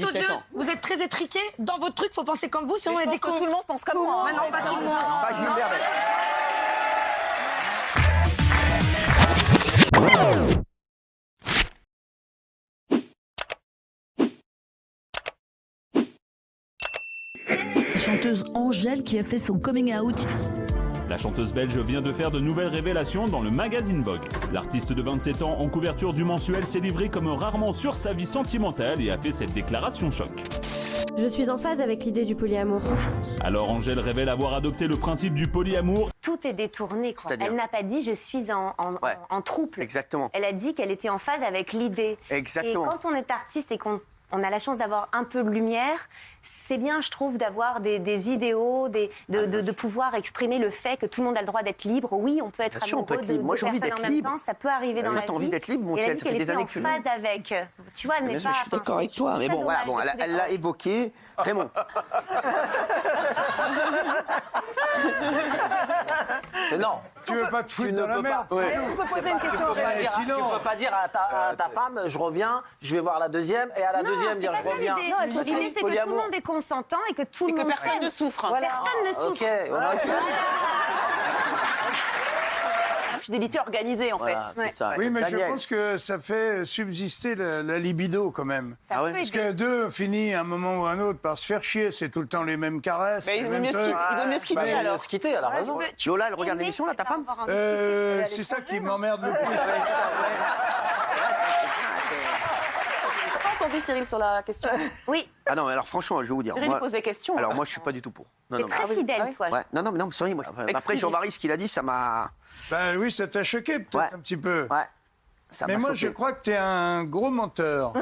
êtes odieuse, vous êtes très étriquée. Dans votre truc, faut penser comme vous, sinon on est des cons. Tout le monde pense comme moi. Non, pas tout le monde. Pas Gilbert Bell. Chanteuse Angèle qui a fait son coming out. La chanteuse belge vient de faire de nouvelles révélations dans le magazine Vogue. L'artiste de 27 ans, en couverture du mensuel, s'est livré comme rarement sur sa vie sentimentale et a fait cette déclaration choc. Je suis en phase avec l'idée du polyamour. Alors Angèle révèle avoir adopté le principe du polyamour. Tout est détourné, quoi. C'est-à-dire ? Elle n'a pas dit « je suis en trouble ». Exactement. Elle a dit qu'elle était en phase avec l'idée. Exactement. Et quand on est artiste et qu'on a la chance d'avoir un peu de lumière, c'est bien, je trouve, d'avoir des idéaux, de pouvoir exprimer le fait que tout le monde a le droit d'être libre. Oui, on peut être Bien sûr, on peut amoureux être libre. Moi, de j'ai envie personnes d'être en même libre. temps. Ça peut arriver dans la vie. T'as envie d'être libre, mon Et elle a ciel, dit ça fait qu'elle des était années en que tu phase avec. Tu vois, elle n'est pas... Je suis d'accord avec toi, mais bon, voilà, bon, elle l'a évoqué. Raymond. C'est non. Tu veux pas te foutre dans la merde? Tu peux poser une question. Tu peux pas dire à ta femme, je reviens, je vais voir la deuxième, et à la deuxième dire je reviens. Non, l'idée, c'est que tout le monde est consentant et que tout le monde personne ne souffre. Voilà. Personne ne souffre. Ok, voilà. Fidélité organisée, en fait. Voilà, c'est ça. Oui, mais Daniel. je pense que ça fait subsister la libido quand même. Ça peut Parce aider. que deux finit à un moment ou à un autre par se faire chier, c'est tout le temps les mêmes caresses. Mais les il vaut mêmes mieux trucs. se quitter Bah, alors. se quitter, elle a raison. Lola, elle regarde l'émission, là, ta femme C'est ça qui m'emmerde le plus. Ton fils Cyril sur la question. Oui, Ah non, mais alors franchement, je vais vous dire. Cyril Moi, pose des questions. alors moi, je suis pas du tout pour. Non, t'es non, très fidèle, toi. ouais. Non, mais sorry, moi. Après, Jean-Marie, ce qu'il a dit, ça m'a. Ben oui, ça t'a choqué peut-être Ouais. un petit peu. Ouais. Ça Mais m'a moi, choqué. je crois que t'es un gros menteur.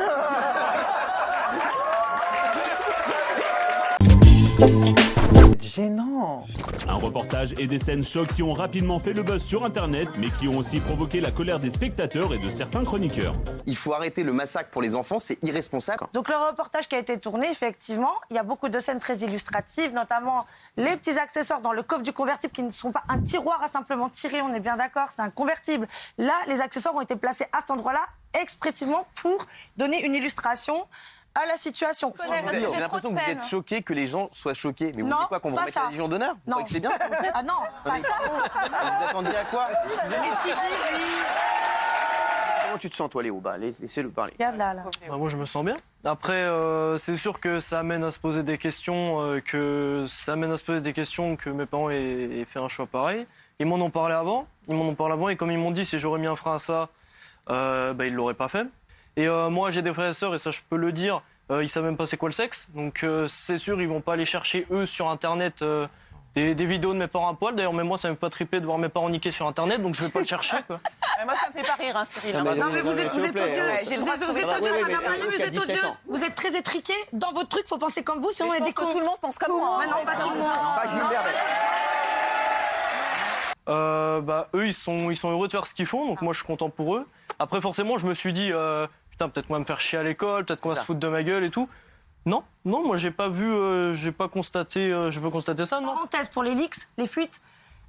Gênant. Un reportage et des scènes chocs qui ont rapidement fait le buzz sur Internet, mais qui ont aussi provoqué la colère des spectateurs et de certains chroniqueurs. Il faut arrêter le massacre pour les enfants, c'est irresponsable. Donc le reportage qui a été tourné, effectivement, il y a beaucoup de scènes très illustratives, notamment les petits accessoires dans le coffre du convertible qui ne sont pas un tiroir à simplement tirer, on est bien d'accord, c'est un convertible. Là, les accessoires ont été placés à cet endroit-là expressivement pour donner une illustration à la situation. J'ai l'impression que vous êtes choqués, que les gens soient choqués. Mais vous Non, dites quoi, qu'on vous pas remette ça. la Légion d'honneur? Vous Non. croyez que c'est bien ce que vous faites? Ah non, pas ça. Vous attendiez à quoi? Qu'est-ce qu'il dit, lui? Comment tu te sens, toi, Léo? Bah, laissez-le parler. Regarde là. Bah, moi, je me sens bien. Après, c'est sûr que ça amène à se poser des questions, que mes parents aient fait un choix pareil. Ils m'en ont parlé avant. Et comme ils m'ont dit, si j'aurais mis un frein à ça, bah, ils l'auraient pas fait. Et moi, j'ai des frères et sœurs, et ça, je peux le dire, ils savent même pas c'est quoi le sexe. Donc, c'est sûr, ils vont pas aller chercher, eux, sur Internet, des vidéos de mes parents à poil. D'ailleurs, même moi, ça me fait pas triper de voir mes parents niquer sur Internet, donc je vais pas le chercher, quoi. Moi, ça me fait pas rire, hein, Cyril. Non, mais- Non mais vous êtes odieuse, J'ai le droit de vous êtes trouver- odieuse, Oui, mais madame Maillot, elle vous a êtes 17 odieuse, ans. vous êtes très étriquée, dans votre truc, faut penser comme vous, sinon on est Je des pense que cons. tout le monde pense comme moi. Mais non, pas tout le monde. Pas Gilbert Bell. Bah, eux, ils sont heureux de faire ce qu'ils font, donc moi, je suis content pour eux. Après, forcément, je me suis dit, putain, peut-être qu'on va me faire chier à l'école, peut-être qu'on va se foutre de ma gueule et tout. Non, moi, j'ai pas constaté ça, non. Parenthèse pour les leaks, les fuites.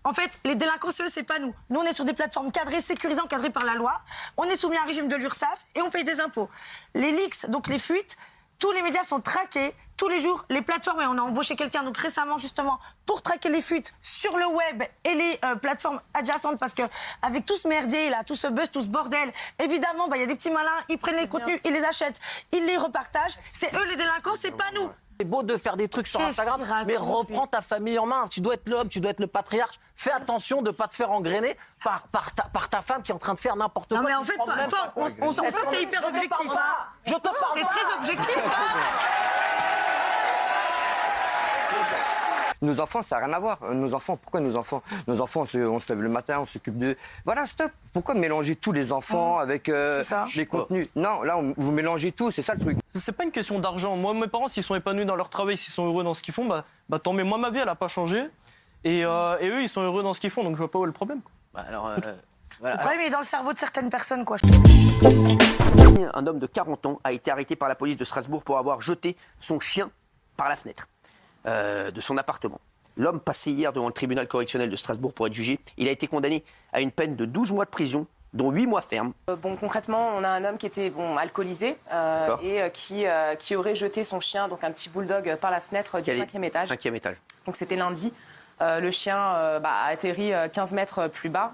En fait, les délinquants, c'est pas nous. Nous, on est sur des plateformes cadrées, sécurisées, encadrées par la loi. On est soumis à un régime de l'URSSAF et on paye des impôts. Les leaks, donc les fuites, tous les médias sont traqués. Tous les jours, les plateformes, et on a embauché quelqu'un donc récemment justement pour traquer les fuites sur le web et les plateformes adjacentes parce que avec tout ce merdier là, tout ce buzz, tout ce bordel, évidemment, il y a des petits malins, ils prennent les contenus, ils les achètent, ils les repartagent. C'est eux les délinquants, c'est pas nous. C'est beau de faire des trucs sur Qu'est-ce Instagram, qu'il raconte, mais reprends ta famille en main. Tu dois être l'homme, tu dois être le patriarche. Fais attention de ne pas te faire engrainer par ta femme qui est en train de faire n'importe quoi. Non mais en qui fait, se rend même pas on compte. sent que t'es hyper objectif. Je te parle T'es pas. très objectif. Nos enfants, ça n'a rien à voir. Nos enfants, pourquoi nos enfants? Nos enfants, on se lève le matin, on s'occupe d'eux. Voilà, stop. Pourquoi mélanger tous les enfants avec les contenus? Non, là, vous mélangez tout, c'est ça le truc. C'est pas une question d'argent. Moi, mes parents, s'ils sont épanouis dans leur travail, s'ils sont heureux dans ce qu'ils font, bah tant mieux. Moi, ma vie, elle a pas changé. Et eux, ils sont heureux dans ce qu'ils font, donc je vois pas où est le problème, quoi. Bah, alors, voilà. Le problème il est dans le cerveau de certaines personnes, quoi. Un homme de 40 ans a été arrêté par la police de Strasbourg pour avoir jeté son chien par la fenêtre de son appartement. L'homme passé hier devant le tribunal correctionnel de Strasbourg pour être jugé. Il a été condamné à une peine de 12 mois de prison, dont 8 mois ferme. Bon, concrètement, on a un homme qui était alcoolisé et qui aurait jeté son chien, donc un petit bulldog, par la fenêtre du 5e étage. 5e étage. Donc c'était lundi. Le chien a atterri 15 mètres plus bas.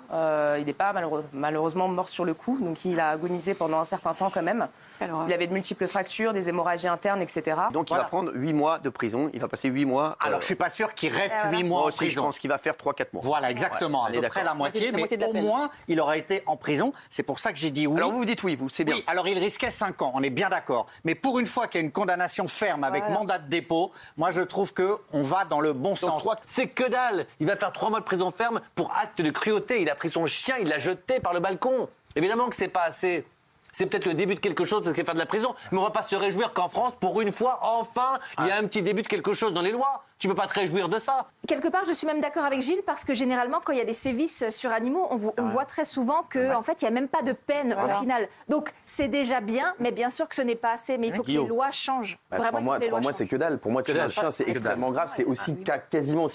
Il n'est pas malheureusement mort sur le coup, donc il a agonisé pendant un certain temps quand même. Il avait de multiples fractures, des hémorragies internes, etc. Donc il va prendre 8 mois de prison, il va passer 8 mois... Alors je suis pas sûr qu'il reste 8 mois en aussi, prison. Je pense qu'il va faire 3-4 mois. Voilà, exactement, à peu près la moitié, mais au moins il aura été en prison. C'est pour ça que j'ai dit oui. Alors vous dites oui, c'est bien. Oui, alors il risquait 5 ans, on est bien d'accord. Mais pour une fois qu'il y a une condamnation ferme avec mandat de dépôt, moi je trouve qu'on va dans le bon sens. C'est que dalle. Il va faire 3 mois de prison ferme pour acte de cruauté. Il a pris son chien, il l'a jeté par le balcon. Évidemment que c'est pas assez. C'est peut-être le début de quelque chose parce qu'il va faire de la prison. Mais on va pas se réjouir qu'en France, pour une fois, enfin, il y a un petit début de quelque chose dans les lois. Tu peux pas te réjouir de ça. Quelque part, je suis même d'accord avec Gilles parce que généralement, quand il y a des sévices sur animaux, on voit très souvent qu'en fait, il n'y a même pas de peine au final. Donc, c'est déjà bien, mais bien sûr que ce n'est pas assez. Mais il faut que les lois changent. Vraiment, 3 mois, c'est que dalle. Pour moi, tuer un chien, c'est extrêmement grave. C'est aussi quasiment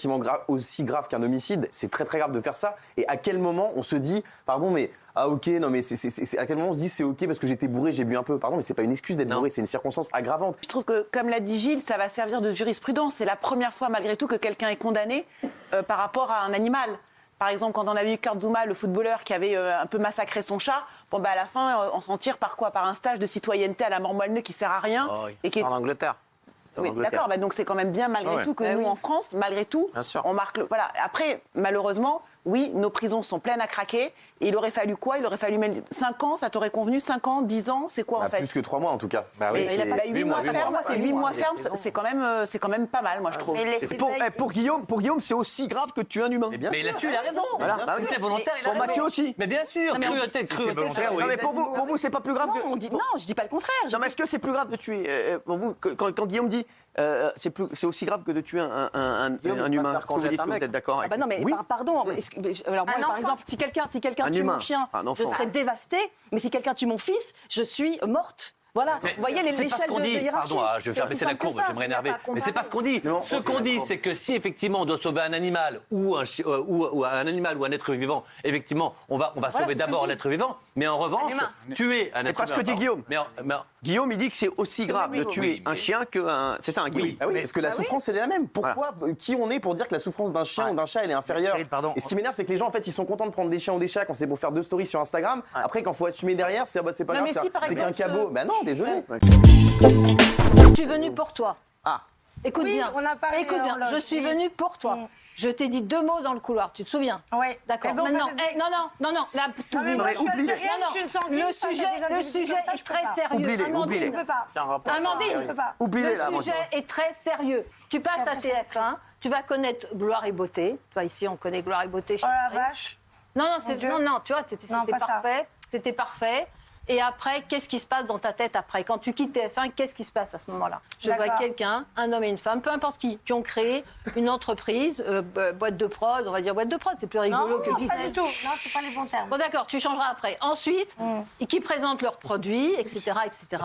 aussi grave qu'un homicide. C'est très très grave de faire ça. Et à quel moment on se dit, pardon, mais ah ok, non mais c'est à quel moment on se dit c'est ok parce que j'étais bourré, j'ai bu un peu. Pardon, mais c'est pas une excuse d'être bourré, c'est une circonstance aggravante. Je trouve que, comme l'a dit Gilles, ça va servir de jurisprudence. C'est la première fois malgré tout que quelqu'un est condamné par rapport à un animal. Par exemple, quand on a vu Kurt Zouma, le footballeur qui avait un peu massacré son chat, bon bah à la fin, on s'en tire par quoi? Par un stage de citoyenneté à la mort moelleux qui sert à rien. Et qui est en Angleterre. Oui, d'accord, donc c'est quand même bien malgré tout que nous en France, malgré tout, on marque voilà. Après, malheureusement, oui, nos prisons sont pleines à craquer. Et il aurait fallu quoi? Il aurait fallu 5 ans, ça t'aurait convenu? 5 ans, 10 ans, c'est quoi en fait? Plus que 3 mois en tout cas. Il a 8 mois ferme, c'est 8 mois ferme, c'est quand même pas mal, moi je trouve. Pour Guillaume, c'est aussi grave que tuer un humain. Mais là-dessus, il a raison. Voilà. C'est volontaire, il a raison. Pour Mathieu aussi. Mais bien sûr, cruauté. Non, mais pour vous, c'est pas plus grave que... Non, je dis pas le contraire. Non, mais est-ce que c'est plus grave de tuer... Pour vous, quand Guillaume dit c'est aussi grave que de tuer un humain, est-ce que vous dites que vous êtes d'accord avec... Non, mais pardon. Alors moi, par exemple, si quelqu'un tue mon chien, je serais dévastée. Mais si quelqu'un tue mon fils, je suis morte. Voilà, vous voyez l'échelle de hiérarchie. Pardon, je vais faire baisser la courbe, je vais me réénerver. Mais c'est pas ce qu'on dit. Ce qu'on dit, c'est que si effectivement on doit sauver un animal ou un animal ou un être vivant, effectivement, on va sauver d'abord l'être vivant. Mais en revanche, tuer un être vivant. C'est pas ce que dit Guillaume. Guillaume, il dit que c'est aussi grave de tuer un chien qu'un... C'est ça, un Guillaume. Oui, parce que la souffrance, elle est la même. Pourquoi Qui on est pour dire que la souffrance d'un chien ou d'un chat, elle est inférieure? Et ce qui m'énerve, c'est que les gens, en fait, ils sont contents de prendre des chiens ou des chats quand c'est pour faire 2 stories sur Instagram. Après, quand il faut assumer derrière, c'est pas grave, c'est qu'un cabot. Ben non, désolé. Je suis venue pour toi. Ah. Écoute bien. On a parlé, Écoute bien. Je suis venue pour toi. Je t'ai dit 2 mots dans le couloir. Tu te souviens? Oui. D'accord. Bon, maintenant, Non, non. Là, mais moi, je suis algérienne, je suis une sanguine. Le sujet est très sérieux. Oubliez-les. Je peux pas. Amandine, je peux pas. Oubliez-les, là, le sujet est très sérieux. Tu passes à TF1, tu vas connaître Gloire et Beauté. Toi, ici, on connaît Gloire et Beauté. Oh la vache. Non, tu vois, c'était parfait. C'était parfait. Et après, qu'est-ce qui se passe dans ta tête après? Quand tu quittes TF1, qu'est-ce qui se passe à ce moment-là? Je vois quelqu'un, un homme et une femme, peu importe qui ont créé une entreprise, boîte de prod, on va dire boîte de prod, c'est plus rigolo que business. Non, pas du tout. Non, c'est pas les bons termes. Bon, d'accord, tu changeras après. Ensuite, et qui présentent leurs produits, etc., etc.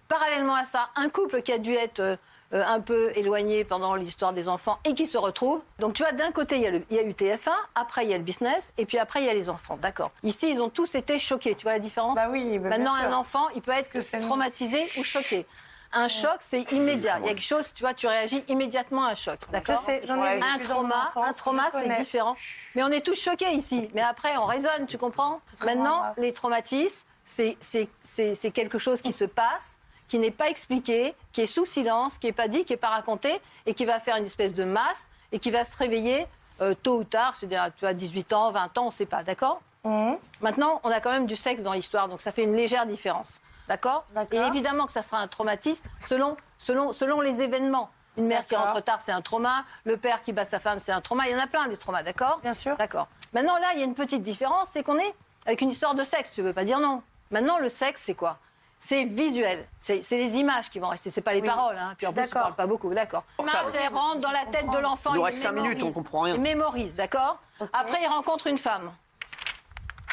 Parallèlement à ça, un couple qui a dû être un peu éloigné pendant l'histoire des enfants et qui se retrouvent. Donc tu vois, d'un côté, il y a eu TF1, après il y a le business, et puis après il y a les enfants. D'accord. Ici, ils ont tous été choqués. Tu vois la différence? Bah oui, maintenant, un enfant, il peut être traumatisé ou choqué. Un choc, c'est immédiat. Il y a quelque chose, tu vois, tu réagis immédiatement à un choc. D'accord. Je sais, j'en ai un trauma, c'est différent. Mais on est tous choqués ici. Mais après, on raisonne, tu comprends? Maintenant, les traumatismes, c'est quelque chose qui se passe, qui n'est pas expliqué, qui est sous silence, qui n'est pas dit, qui n'est pas raconté, et qui va faire une espèce de masse, et qui va se réveiller tôt ou tard, c'est-à-dire tu as 18 ans, 20 ans, on ne sait pas, d'accord? Maintenant, on a quand même du sexe dans l'histoire, donc ça fait une légère différence, d'accord? Et évidemment que ça sera un traumatisme selon les événements. Une mère qui rentre tard, c'est un trauma. Le père qui bat sa femme, c'est un trauma. Il y en a plein des traumas, d'accord? Bien sûr. D'accord. Maintenant, là, il y a une petite différence, c'est qu'on est avec une histoire de sexe, tu ne veux pas dire non. Maintenant, le sexe, c'est quoi? C'est visuel, c'est les images qui vont rester, c'est pas les paroles. Hein. Puis en plus, tu parles pas beaucoup, d'accord. L'image, elle rentre dans la tête de l'enfant, il reste 5 minutes, on comprend rien. Il mémorise, d'accord. Après, il rencontre une femme.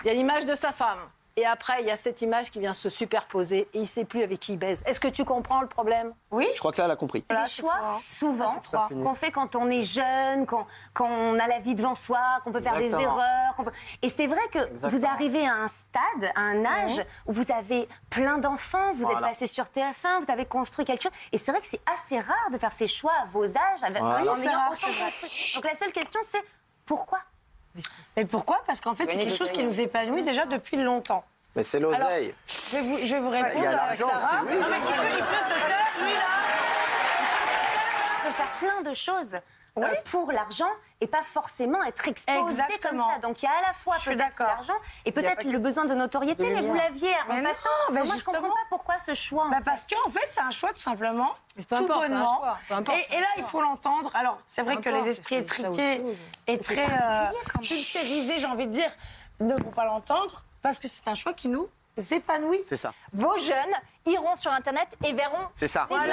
Il y a l'image de sa femme. Et après, il y a cette image qui vient se superposer et il ne sait plus avec qui il baise. Est-ce que tu comprends le problème? Oui. Je crois que là, elle a compris. Des choix, souvent, qu'on fait quand on est jeune, quand on a la vie devant soi, qu'on peut faire des erreurs. Et c'est vrai que vous arrivez à un stade, à un âge où vous avez plein d'enfants, vous êtes passé sur TF1, vous avez construit quelque chose. Et c'est vrai que c'est assez rare de faire ces choix à vos âges, en ayant autant construit. Donc la seule question, c'est pourquoi? Mais pourquoi? Parce qu'en fait, c'est quelque chose qui nous épanouit déjà depuis longtemps. Mais c'est l'oseille. Je vais vous répondre, Il y a l'argent, Clara. c'est lui. Non, mais il peut se taire, lui, là. On peut faire plein de choses pour l'argent et pas forcément être exposé comme ça. Donc il y a à la fois peut-être l'argent et peut-être le besoin de notoriété, mais vous l'aviez en passant. Moi, je ne comprends pas pourquoi ce choix. Parce qu'en fait, c'est un choix tout simplement, tout bonnement. Et là, il faut l'entendre. Alors, c'est vrai que les esprits étriqués et très pulvérisés, j'ai envie de dire, ne vont pas l'entendre parce que c'est un choix qui nous épanouit. C'est ça. Vos jeunes iront sur Internet et verront. C'est ça. Des images.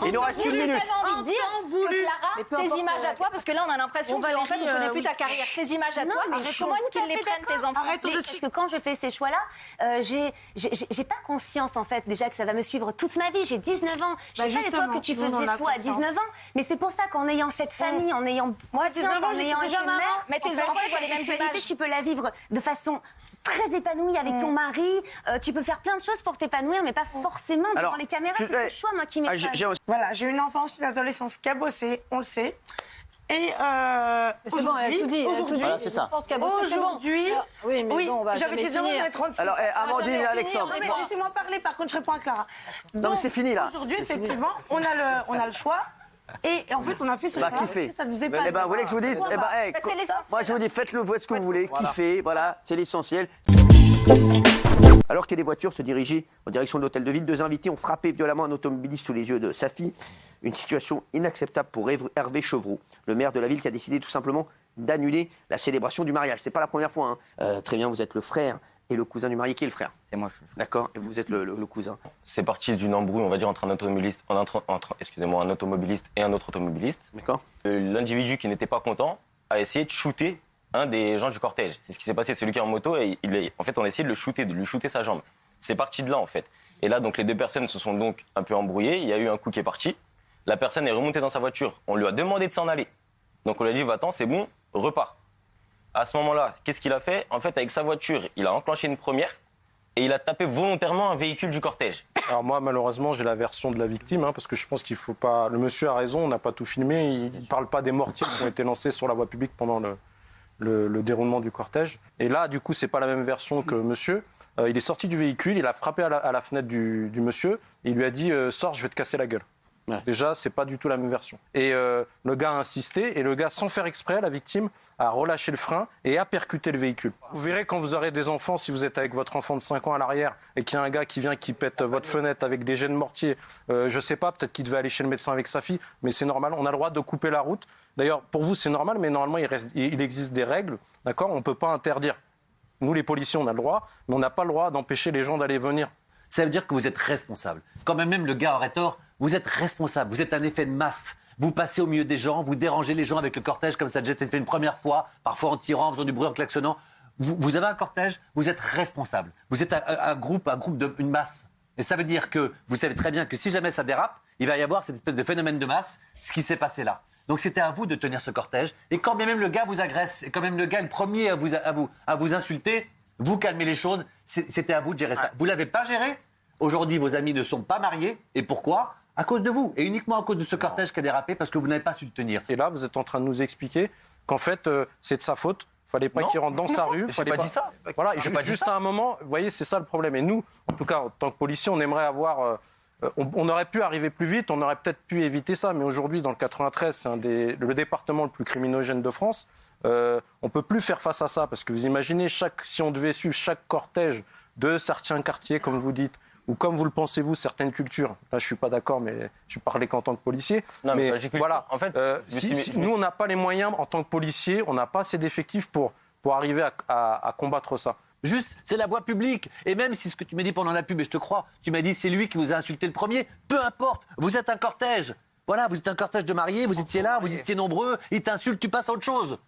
Il nous reste une minute. J'avais envie de dire que Clara, tes images à toi, parce que là on a l'impression qu'en fait on ne connaît plus ta carrière. Tes images à toi, comment qu'ils les prennent tes enfants? Parce que quand je fais ces choix-là, j'ai pas conscience en fait déjà que ça va me suivre toute ma vie. J'ai 19 ans. Je sais pas les choix que tu faisais toi à 19 ans, mais c'est pour ça qu'en ayant cette famille, en ayant moi 19 ans, j'étais déjà maman. Mais tes enfants voient les mêmes images. Tu peux la vivre de façon très épanouie avec ton mari. Tu peux faire plein de choses pour t'épanouir, mais pas forcément devant les caméras. C'est le choix, moi, qui m'étonne. Voilà, j'ai une enfance, une adolescence cabossée, on le sait. Et c'est bon, elle a tout dit. Voilà, c'est ça. Aujourd'hui, oui, j'avais 19 ans, j'avais 36 ans. Alors, Amandine et Alexandre. Laissez-moi parler, par contre, je réponds à Clara. Non, mais c'est fini, là. Aujourd'hui, effectivement, on a le choix. Et en fait, on a fait ce choix parce que ça nous épanouit. Eh ben, vous voulez que je vous dise? Moi, je vous dis, faites-le, faites ce que vous voulez, kiffez, voilà, c'est l'essentiel. Alors que les voitures se dirigeaient en direction de l'hôtel de ville, 2 invités ont frappé violemment un automobiliste sous les yeux de sa fille. Une situation inacceptable pour Hervé Chevroux, le maire de la ville qui a décidé tout simplement d'annuler la célébration du mariage. C'est pas la première fois. Très bien, vous êtes le frère et le cousin du marié. Qui est le frère? C'est moi, je suis le frère. D'accord, et vous êtes le cousin. C'est parti d'une embrouille, on va dire, entre un automobiliste, un automobiliste et un autre automobiliste. D'accord. L'individu qui n'était pas content a essayé de shooter un des gens du cortège. C'est ce qui s'est passé. Celui qui est en moto, en fait, on a essayé de lui shooter sa jambe. C'est parti de là, en fait. Et là, donc, les deux personnes se sont donc un peu embrouillées. Il y a eu un coup qui est parti. La personne est remontée dans sa voiture. On lui a demandé de s'en aller. Donc, on lui a dit, va-t'en, c'est bon, repars. À ce moment-là, qu'est-ce qu'il a fait? En fait, avec sa voiture, il a enclenché une première et il a tapé volontairement un véhicule du cortège. Alors moi, malheureusement, j'ai la version de la victime, parce que je pense qu'il faut pas... Le monsieur a raison, on n'a pas tout filmé. Il ne parle pas des mortiers qui ont été lancés sur la voie publique pendant le déroulement du cortège. Et là, du coup, c'est pas la même version que monsieur. Il est sorti du véhicule, il a frappé à la fenêtre du monsieur et il lui a dit « Sors, je vais te casser la gueule ». Déjà, c'est pas du tout la même version. Et le gars a insisté et le gars, sans faire exprès, la victime, a relâché le frein et a percuté le véhicule. Vous verrez quand vous aurez des enfants, si vous êtes avec votre enfant de 5 ans à l'arrière et qu'il y a un gars qui vient, qui pète votre fenêtre avec des jets de mortier, je sais pas, peut-être qu'il devait aller chez le médecin avec sa fille, mais c'est normal, on a le droit de couper la route. D'ailleurs, pour vous, c'est normal, mais normalement, il existe des règles, d'accord? On peut pas interdire. Nous, les policiers, on a le droit, mais on n'a pas le droit d'empêcher les gens d'aller venir. Ça veut dire que vous êtes responsable. Quand même le gars aurait tort, vous êtes responsable, vous êtes un effet de masse. Vous passez au milieu des gens, vous dérangez les gens avec le cortège comme ça a déjà été fait une première fois, parfois en tirant, en faisant du bruit, en klaxonnant. Vous avez un cortège, vous êtes responsable. Vous êtes un groupe une masse. Et ça veut dire que vous savez très bien que si jamais ça dérape, il va y avoir cette espèce de phénomène de masse, ce qui s'est passé là. Donc c'était à vous de tenir ce cortège. Et quand bien même le gars vous agresse, et quand même le gars est le premier à vous insulter, vous calmez les choses, c'était à vous de gérer ça. Vous ne l'avez pas géré. Aujourd'hui, vos amis ne sont pas mariés. Et pourquoi? À cause de vous. Et uniquement à cause de ce cortège qui a dérapé parce que vous n'avez pas su le tenir. Et là, vous êtes en train de nous expliquer qu'en fait, c'est de sa faute. Il ne fallait pas qu'il rentre dans sa rue. Je n'ai pas dit ça. Voilà, juste à un moment, vous voyez, c'est ça le problème. Et nous, en tout cas, en tant que policiers, on aimerait avoir... on aurait pu arriver plus vite, on aurait peut-être pu éviter ça. Mais aujourd'hui, dans le 93, c'est le département le plus criminogène de France. On ne peut plus faire face à ça. Parce que vous imaginez, si on devait suivre chaque cortège de certains quartiers, comme vous dites, ou comme vous le pensez vous, certaines cultures. Là, je suis pas d'accord, mais je parlais qu'en tant que policier. Non, mais voilà. En fait, nous, on n'a pas les moyens en tant que policier, on n'a pas assez d'effectifs pour arriver à combattre ça. Juste, c'est la voie publique. Et même si ce que tu m'as dit pendant la pub, et je te crois, tu m'as dit c'est lui qui vous a insulté le premier. Peu importe, vous êtes un cortège. Voilà, vous êtes un cortège de mariés, vous étiez là, vous étiez nombreux, il t'insulte, tu passes à autre chose.